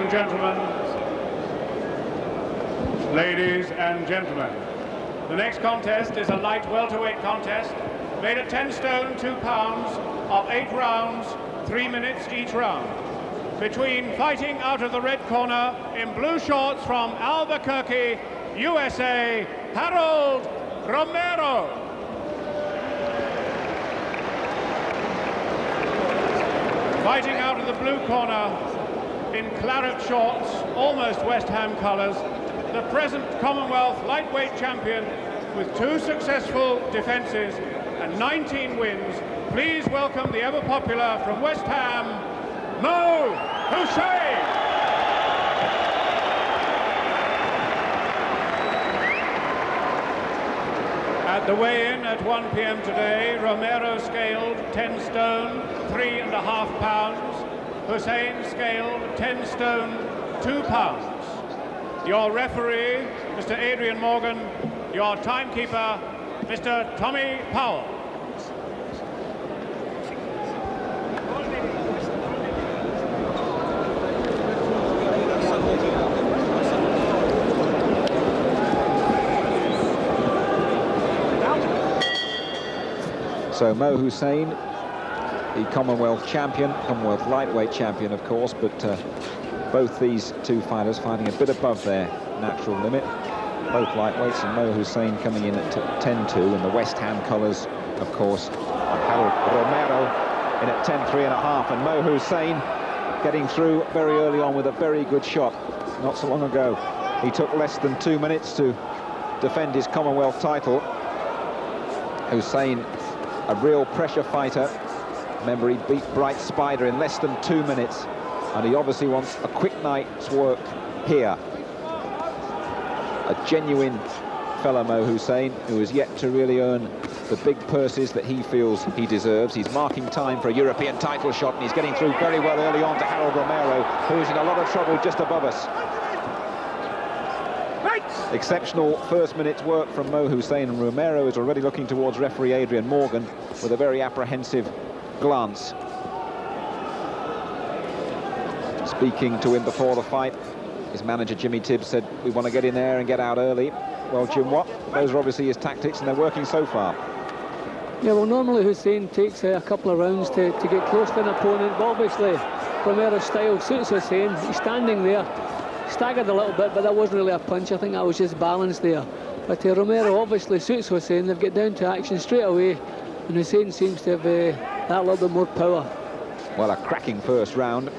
and gentlemen, ladies and gentlemen, the next contest is a light welterweight contest made at 10 stone, 2 pounds, of 8 rounds, 3 minutes each round. Between, fighting out of the red corner in blue shorts from Albuquerque, USA, Harold Romero. Fighting out of the blue corner in claret shorts, almost West Ham colours, the present Commonwealth lightweight champion with 2 successful defences and 19 wins. Please welcome the ever popular from West Ham, Mo Hussein. At the weigh-in at 1 p.m. today, Romero scaled 10 stone, 3.5 pounds. Hussein scaled 10 stone, 2 pounds. Your referee, Mr. Adrian Morgan. Your timekeeper, Mr. Tommy Powell. So Mo Hussein, the Commonwealth champion, Commonwealth lightweight champion, of course, but both these two fighters fighting a bit above their natural limit. Both lightweights, and Mo Hussein coming in at 10-2 in the West Ham colours, of course, and Harold Romero in at 10-3.5, and Mo Hussein getting through very early on with a very good shot. Not so long ago, he took less than 2 minutes to defend his Commonwealth title. Hussein, a real pressure fighter. Remember, he beat Bright Spider in less than 2 minutes, and he obviously wants a quick night's work here. A genuine fellow, Mo Hussein, who has yet to really earn the big purses that he feels he deserves. He's marking time for a European title shot, and he's getting through very well early on to Harold Romero, who's in a lot of trouble just above us. Exceptional first minute's work from Mo Hussein, and Romero is already looking towards referee Adrian Morgan with a very apprehensive glance. Speaking to him before the fight, his manager Jimmy Tibbs said, "We want to get in there and get out early." Well, Jim Watt, those are obviously his tactics, and they're working so far. Yeah, well, normally Hussein takes a couple of rounds to get close to an opponent, but obviously Romero's style suits Hussein. He's standing there, staggered a little bit, but that wasn't really a punch. I think that was just balance there. But Romero obviously suits Hussein. They've got down to action straight away, and Hussein seems to have that little bit more power. Well, a cracking first round.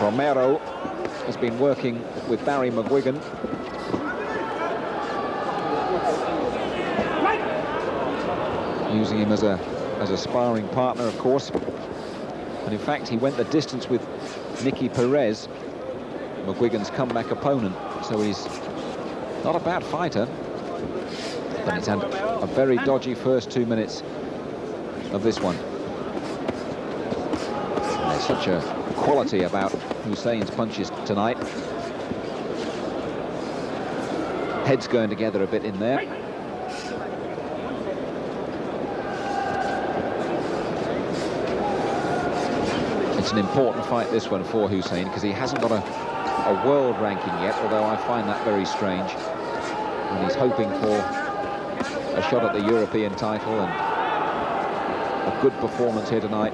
Romero has been working with Barry McGuigan. Using him as a sparring partner, of course. And in fact, he went the distance with Nicky Perez, McGuigan's comeback opponent. So he's not a bad fighter, but he's had a very dodgy first 2 minutes of this one. And there's such a quality about Hussein's punches tonight. Heads going together a bit in there. It's an important fight, this one, for Hussein, because he hasn't got a world ranking yet, although I find that very strange. And he's hoping for a shot at the European title, and a good performance here tonight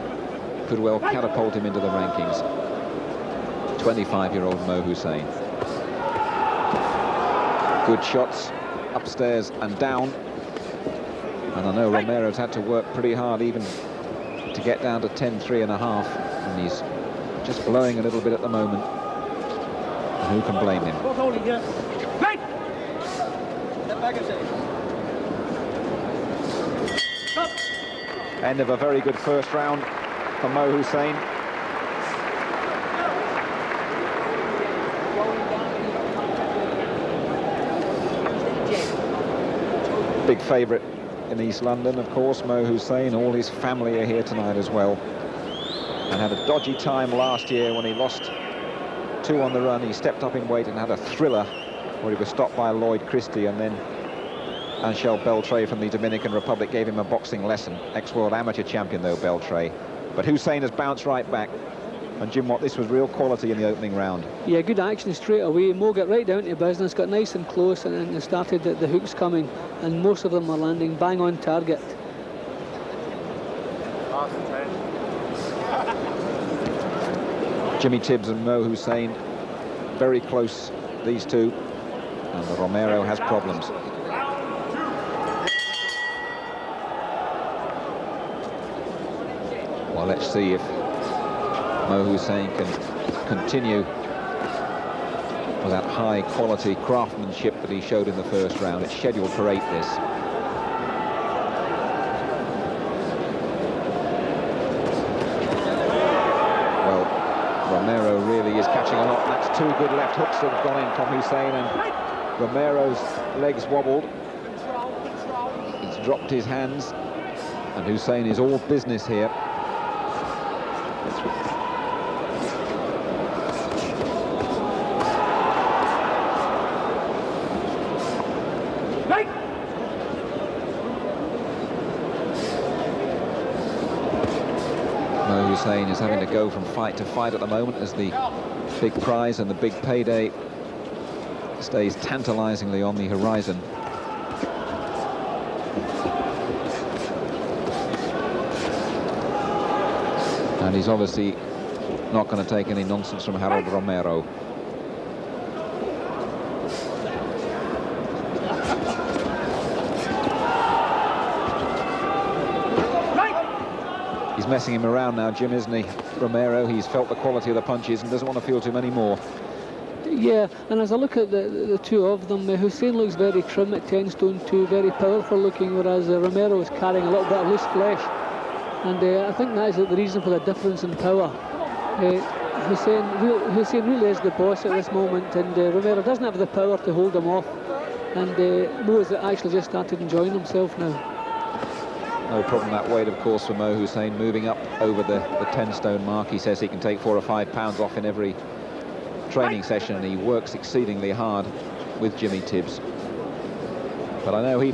could well catapult him into the rankings. 25-year-old Mo Hussein. Good shots upstairs and down. And I know Romero's had to work pretty hard even to get down to 10-3.5. And he's just blowing a little bit at the moment. And who can blame him? End of a very good first round for Mo Hussein. Big favourite in East London, of course, Mo Hussein. All his family are here tonight as well. And had a dodgy time last year when he lost 2 on the run. He stepped up in weight and had a thriller where he was stopped by Lloyd Christie, and then Angel Beltray from the Dominican Republic gave him a boxing lesson. Ex-world amateur champion, though, Beltray. But Hussein has bounced right back. And Jim Watt, this was real quality in the opening round. Yeah, good action straight away. Mo got right down to business, got nice and close, and started the hooks coming, and most of them were landing bang on target. Jimmy Tibbs and Mo Hussein, very close, these two, and the Romero has problems. Well, let's see if Mo Hussein can continue with that high quality craftsmanship that he showed in the first round. It's scheduled for 8, this. Well, Romero really is catching a lot. That's 2 good left hooks that have gone in from Hussein, and Romero's legs wobbled. He's dropped his hands, and Hussein is all business here. Hussein is having to go from fight to fight at the moment as the big prize and the big payday stays tantalizingly on the horizon. And he's obviously not going to take any nonsense from Harold Romero. He's messing him around now, Jim, isn't he? Romero, he's felt the quality of the punches and doesn't want to feel too many more. Yeah, and as I look at the two of them, Hussein looks very trim at 10 stone 2, very powerful looking, whereas Romero is carrying a little bit of loose flesh. And I think that is the reason for the difference in power. Hussein really is the boss at this moment, and Romero doesn't have the power to hold him off. And Mo has actually just started enjoying himself now. No problem that weight, of course, for Mo Hussein, moving up over the 10-stone mark. He says he can take 4 or 5 pounds off in every training session, and he works exceedingly hard with Jimmy Tibbs. But I know he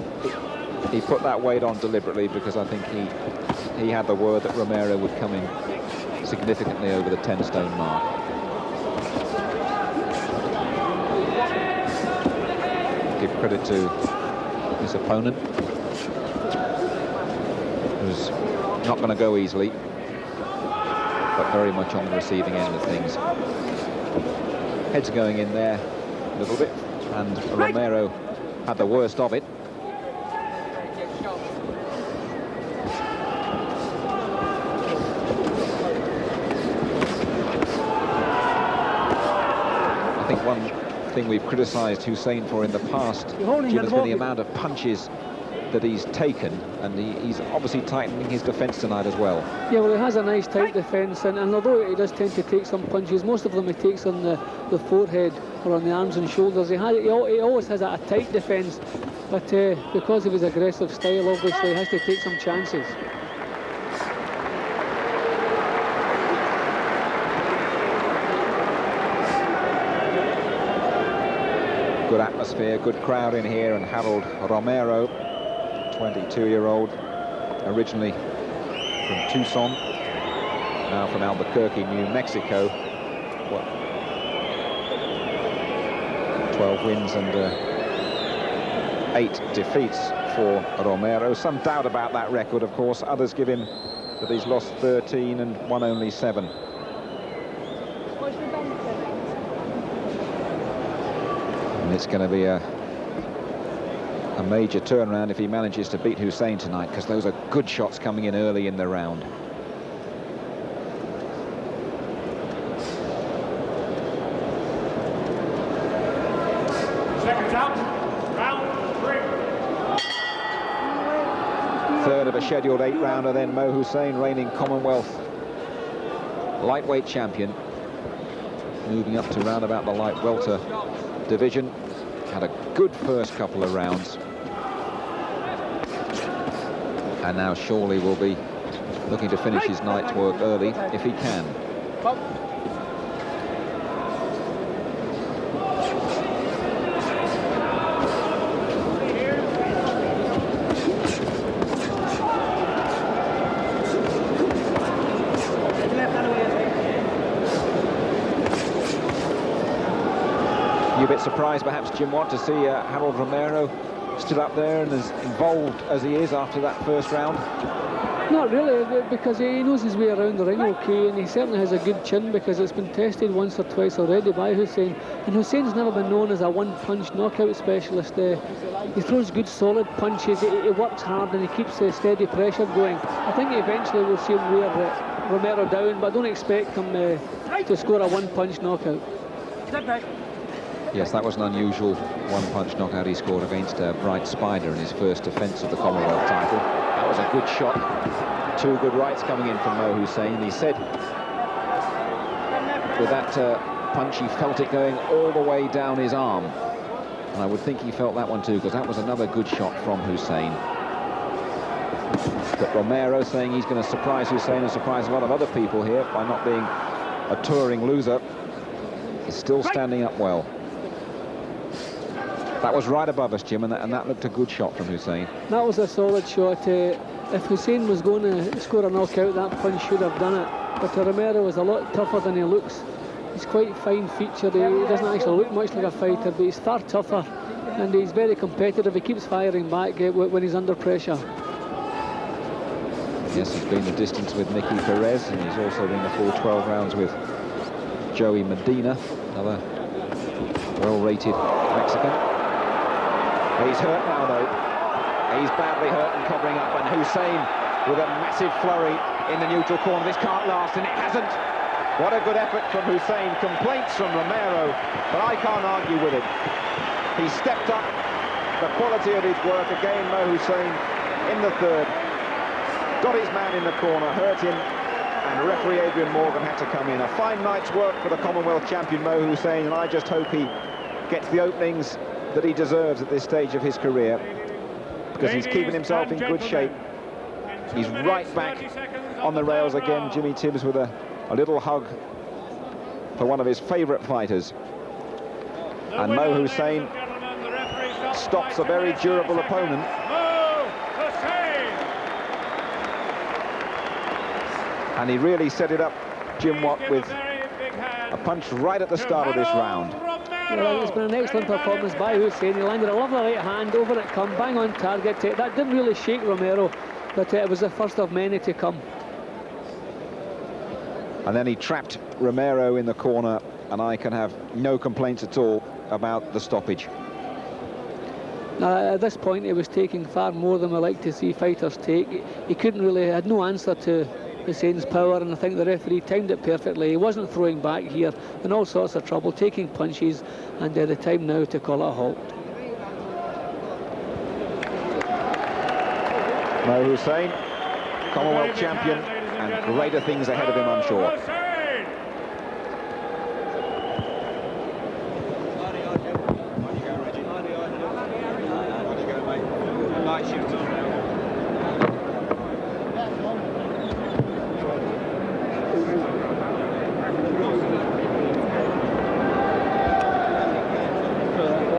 put that weight on deliberately, because I think he had the word that Romero would come in significantly over the 10-stone mark. Give credit to his opponent, who's not going to go easily, but very much on the receiving end of things. Head's going in there a little bit, and Romero had the worst of it. I think one thing we've criticised Hussein for in the past, Jim, has been the amount of punches that he's taken, and he's obviously tightening his defence tonight as well. Yeah, well, he has a nice tight defence, and although he does tend to take some punches, most of them he takes on the forehead or on the arms and shoulders. He always has a tight defence, but because of his aggressive style, obviously he has to take some chances. Good atmosphere, good crowd in here, and Harold Romero, 22-year-old, originally from Tucson, now from Albuquerque, New Mexico. What, 12 wins and 8 defeats for Romero. Some doubt about that record, of course. Others give him that he's lost 13 and won only 7. And it's going to be a major turnaround if he manages to beat Hussein tonight, because those are good shots coming in early in the round. Seconds out, round 3. Third of a scheduled 8-rounder then. Mo Hussein, reigning Commonwealth lightweight champion, moving up to round about the light welter division. Had a good first couple of rounds, and now surely will be looking to finish his night's work early if he can. bit surprised, perhaps, Jim Watt, to see Harold Romero still up there and as involved as he is after that first round? Not really, because he knows his way around the ring okay, and he certainly has a good chin because it's been tested once or twice already by Hussein. And Hussein's never been known as a one-punch knockout specialist. He throws good, solid punches, he works hard, and he keeps steady pressure going. I think eventually we'll see him wear Romero down, but I don't expect him to score a one-punch knockout. Yes, that was an unusual one-punch knockout he scored against Bright Spider in his first defence of the Commonwealth title. That was a good shot. Two good rights coming in from Mo Hussein. He said with that punch he felt it going all the way down his arm. And I would think he felt that one too, because that was another good shot from Hussein. But Romero saying he's going to surprise Hussein and surprise a lot of other people here by not being a touring loser. He's still standing up well. That was right above us, Jim, and that looked a good shot from Hussein. That was a solid shot. If Hussein was going to score a knockout, that punch should have done it. But Romero is a lot tougher than he looks. He's quite fine-featured. He doesn't actually look much like a fighter, but he's far tougher, and he's very competitive. He keeps firing back when he's under pressure. Yes, he's been the distance with Nicky Perez, and he's also been the full 12 rounds with Joey Medina, another well-rated Mexican. He's hurt now, though. He's badly hurt and covering up, and Hussein with a massive flurry in the neutral corner. This can't last, and it hasn't. What a good effort from Hussein. Complaints from Romero, but I can't argue with it. He stepped up the quality of his work again. Mo Hussein in the third got his man in the corner, hurt him, and referee Adrian Morgan had to come in. A fine night's work for the Commonwealth champion Mo Hussein, and I just hope he gets the openings that he deserves at this stage of his career, because he's keeping himself in good shape. He's right back on the rails again. Jimmy Tibbs with a little hug for one of his favourite fighters. And Mo Hussein stops a very durable opponent. And he really set it up, Jim Watt, with a punch right at the start of this round. Well, it's been an excellent performance by Hussein. He landed a lovely right hand, over it come, bang on target. That didn't really shake Romero, but it was the first of many to come. And then he trapped Romero in the corner, and I can have no complaints at all about the stoppage. At this point, he was taking far more than we like to see fighters take. He couldn't really, had no answer to Hussein's power, and I think the referee timed it perfectly. He wasn't throwing back here in all sorts of trouble, taking punches, and the time now to call it a halt. Mo Hussein, Commonwealth champion, and greater things ahead of him, I'm sure.